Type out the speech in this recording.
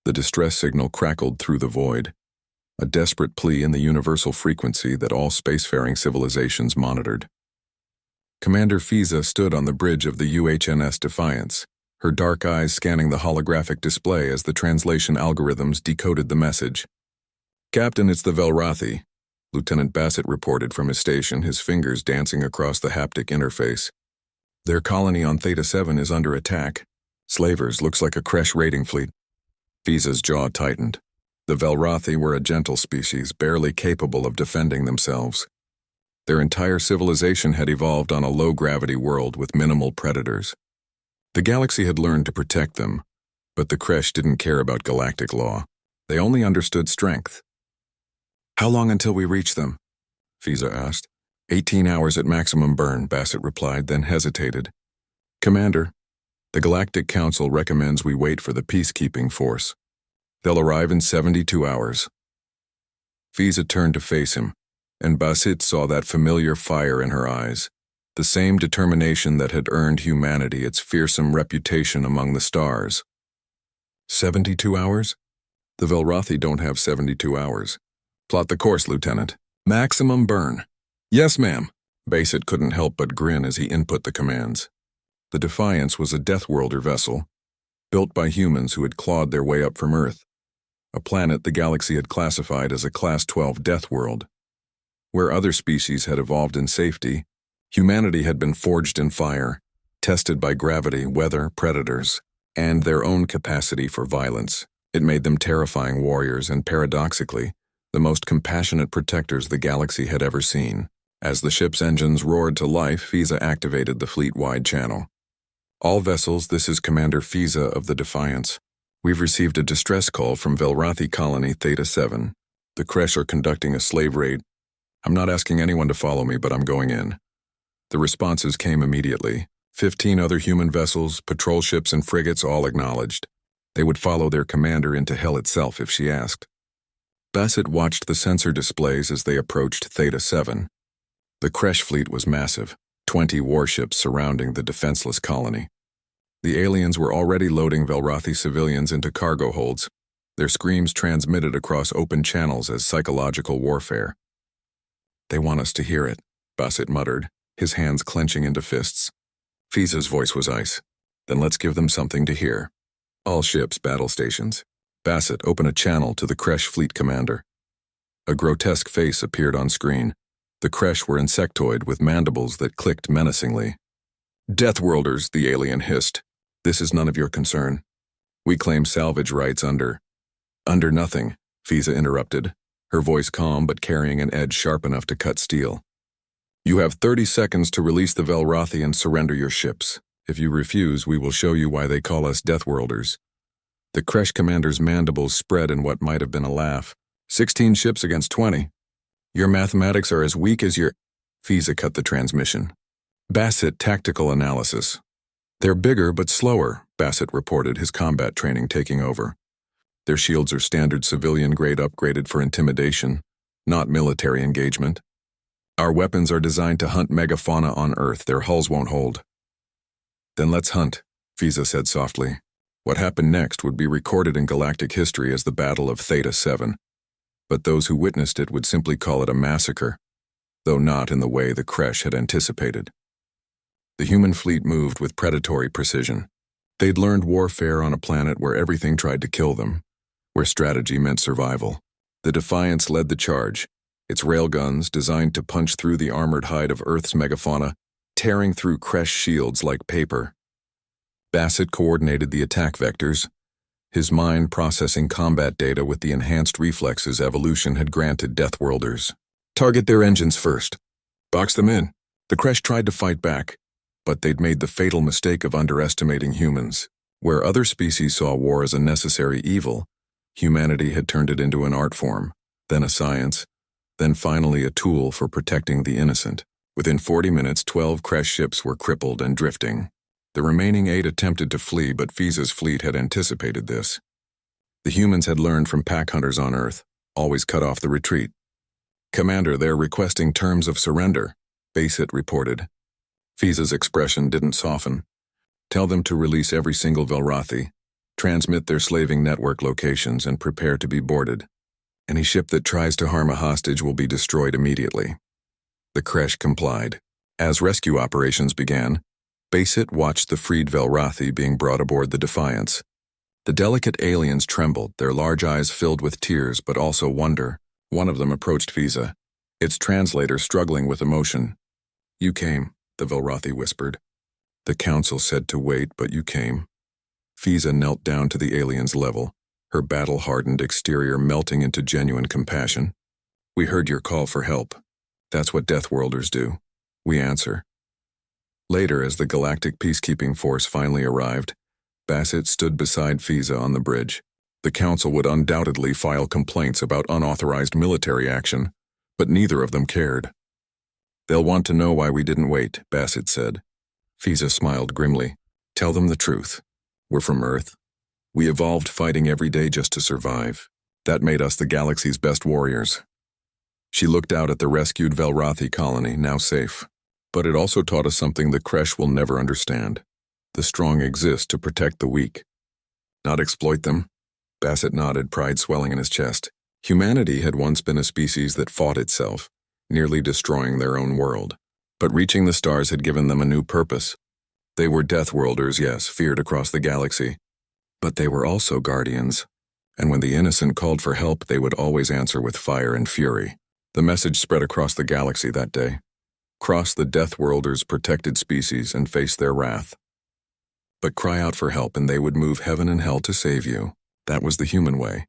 The distress signal crackled through the void, a desperate plea in the universal frequency that all spacefaring civilizations monitored. Commander Fiza stood on the bridge of the UHNS Defiance, her dark eyes scanning the holographic display as the translation algorithms decoded the message. "Captain, it's the Velrathi," Lieutenant Bassett reported from his station, his fingers dancing across the haptic interface. "Their colony on Theta 7 is under attack. Slavers, looks like a Kresh raiding fleet." Fiza's jaw tightened. The Velrathi were a gentle species, barely capable of defending themselves. Their entire civilization had evolved on a low-gravity world with minimal predators. The galaxy had learned to protect them, but the Kresh didn't care about galactic law. They only understood strength. "How long until we reach them?" Fiza asked. 18 hours at maximum burn, Bassett replied, then hesitated. "Commander, the Galactic Council recommends we wait for the peacekeeping force. They'll arrive in 72 hours. Fiza turned to face him, and Bassett saw that familiar fire in her eyes, the same determination that had earned humanity its fearsome reputation among the stars. 72 hours? The Velrathi don't have 72 hours. Plot the course, Lieutenant. Maximum burn. Yes, ma'am. Bassett couldn't help but grin as he input the commands. The Defiance was a Deathworlder vessel, built by humans who had clawed their way up from Earth, a planet the galaxy had classified as a Class 12 death world. Where other species had evolved in safety, humanity had been forged in fire, tested by gravity, weather, predators, and their own capacity for violence. It made them terrifying warriors and, paradoxically, the most compassionate protectors the galaxy had ever seen. As the ship's engines roared to life, Fiza activated the fleet-wide channel. "All vessels, this is Commander Fiza of the Defiance. We've received a distress call from Velrathi Colony Theta 7. The Kresh are conducting a slave raid. I'm not asking anyone to follow me, but I'm going in." The responses came immediately. 15 other human vessels, patrol ships, and frigates all acknowledged. They would follow their commander into hell itself if she asked. Bassett watched the sensor displays as they approached Theta 7. The Kresh fleet was massive, 20 warships surrounding the defenseless colony. The aliens were already loading Velrathi civilians into cargo holds, their screams transmitted across open channels as psychological warfare. "They want us to hear it," Bassett muttered, his hands clenching into fists. Fiza's voice was ice. "Then let's give them something to hear. All ships, battle stations. Bassett, open a channel to the Kresh fleet commander." A grotesque face appeared on screen. The Kresh were insectoid with mandibles that clicked menacingly. "Deathworlders," the alien hissed. "This is none of your concern. We claim salvage rights under nothing," Fiza interrupted, her voice calm but carrying an edge sharp enough to cut steel. "You have 30 seconds to release the Velrathi and surrender your ships. If you refuse, we will show you why they call us Deathworlders." The Kresh commander's mandibles spread in what might have been a laugh. 16 ships against 20. Your mathematics are as weak as your... Fiza cut the transmission. Bassett, tactical analysis. "They're bigger but slower," Bassett reported, his combat training taking over. "Their shields are standard civilian grade upgraded for intimidation, not military engagement. Our weapons are designed to hunt megafauna on Earth. Their hulls won't hold." "Then let's hunt," Fiza said softly. What happened next would be recorded in galactic history as the Battle of Theta 7. But those who witnessed it would simply call it a massacre, though not in the way the Kresh had anticipated. The human fleet moved with predatory precision. They'd learned warfare on a planet where everything tried to kill them, where strategy meant survival. The Defiance led the charge, its railguns designed to punch through the armored hide of Earth's megafauna, tearing through Kresh shields like paper. Bassett coordinated the attack vectors, his mind processing combat data with the enhanced reflexes evolution had granted Deathworlders. "Target their engines first. Box them in." The Kresh tried to fight back, but they'd made the fatal mistake of underestimating humans. Where other species saw war as a necessary evil, humanity had turned it into an art form, then a science, then finally a tool for protecting the innocent. Within 40 minutes, 12 Kresh ships were crippled and drifting. The remaining 8 attempted to flee, but Fiza's fleet had anticipated this. The humans had learned from pack hunters on Earth, always cut off the retreat. "Commander, they're requesting terms of surrender," Bassett reported. Fiza's expression didn't soften. "Tell them to release every single Velrathi. Transmit their slaving network locations and prepare to be boarded. Any ship that tries to harm a hostage will be destroyed immediately. The Kresh complied. As rescue operations began, Basit watched the freed Velrathi being brought aboard the Defiance. The delicate aliens trembled, their large eyes filled with tears but also wonder. One of them approached Fiza, its translator struggling with emotion. "You came," the Velrathi whispered. "The council said to wait, but you came." Fiza knelt down to the alien's level, her battle-hardened exterior melting into genuine compassion. "We heard your call for help. That's what Deathworlders do. We answer." Later, as the Galactic Peacekeeping Force finally arrived, Basit stood beside Fiza on the bridge. The Council would undoubtedly file complaints about unauthorized military action, but neither of them cared. "They'll want to know why we didn't wait," Basit said. Fiza smiled grimly. "Tell them the truth. We're from Earth. We evolved fighting every day just to survive. That made us the galaxy's best warriors." She looked out at the rescued Velrathi colony, now safe. "But it also taught us something the Kresh will never understand. The strong exist to protect the weak, not exploit them." Basit nodded, pride swelling in his chest. Humanity had once been a species that fought itself, nearly destroying their own world. But reaching the stars had given them a new purpose. They were Deathworlders, yes, feared across the galaxy. But they were also guardians. And when the innocent called for help, they would always answer with fire and fury. The message spread across the galaxy that day. Cross the Deathworlders' protected species and face their wrath. But cry out for help and they would move heaven and hell to save you. That was the human way.